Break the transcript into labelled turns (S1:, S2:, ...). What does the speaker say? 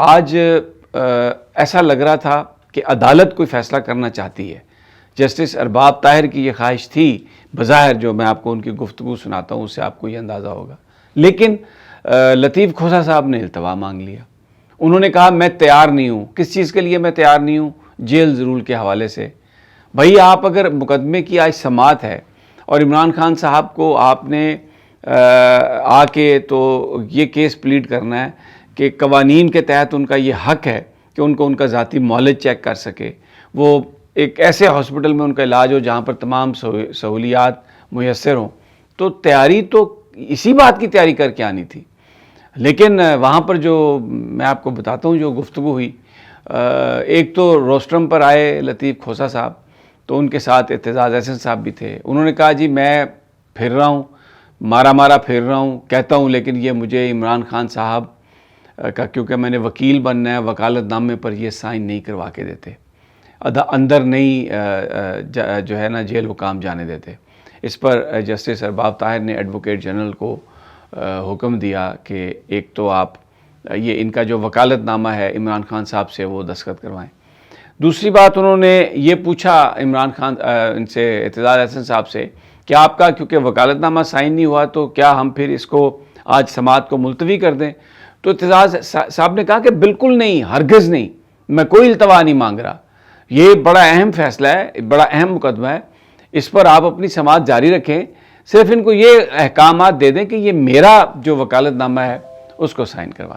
S1: آج ایسا لگ رہا تھا کہ عدالت کوئی فیصلہ کرنا چاہتی ہے. جسٹس ارباب طاہر کی یہ خواہش تھی بظاہر، جو میں آپ کو ان کی گفتگو سناتا ہوں اس سے آپ کو یہ اندازہ ہوگا. لیکن لطیف کھوسہ صاحب نے التوا مانگ لیا. انہوں نے کہا میں تیار نہیں ہوں. کس چیز کے لیے میں تیار نہیں ہوں؟ جیل رول کے حوالے سے. بھائی آپ اگر مقدمے کی آج سماعت ہے اور عمران خان صاحب کو آپ نے آ کے تو یہ کیس پلیڈ کرنا ہے کہ قوانین کے تحت ان کا یہ حق ہے کہ ان کو ان کا ذاتی معالج چیک کر سکے، وہ ایک ایسے ہاسپٹل میں ان کا علاج ہو جہاں پر تمام سہولیات میسر ہوں، تو تیاری تو اسی بات کی تیاری کر کے آنی تھی. لیکن وہاں پر جو میں آپ کو بتاتا ہوں جو گفتگو ہوئی، ایک تو روسٹرم پر آئے لطیف کھوسہ صاحب، تو ان کے ساتھ اعتزاز احسن صاحب بھی تھے. انہوں نے کہا جی میں پھر رہا ہوں، مارا پھر رہا ہوں کہتا ہوں، لیکن یہ مجھے عمران خان صاحب کا کیونکہ میں نے وکیل بننا ہے، وکالت نامے پر یہ سائن نہیں کروا کے دیتے، اندر نہیں جو ہے نا جیل حکام جانے دیتے. اس پر جسٹس ارباب طاہر نے ایڈوکیٹ جنرل کو حکم دیا کہ ایک تو آپ یہ ان کا جو وکالت نامہ ہے عمران خان صاحب سے وہ دستخط کروائیں. دوسری بات انہوں نے یہ پوچھا عمران خان ان سے اعتزاز احسن صاحب سے کہ آپ کا کیونکہ وکالت نامہ سائن نہیں ہوا تو کیا ہم پھر اس کو آج سماعت کو ملتوی کر دیں؟ تو اعتزاز صاحب نے کہا کہ بالکل نہیں، ہرگز نہیں، میں کوئی التوا نہیں مانگ رہا. یہ بڑا اہم فیصلہ ہے، بڑا اہم مقدمہ ہے، اس پر آپ اپنی سماعت جاری رکھیں، صرف ان کو یہ احکامات دے دیں کہ یہ میرا جو وکالت نامہ ہے اس کو سائن کروا دیں.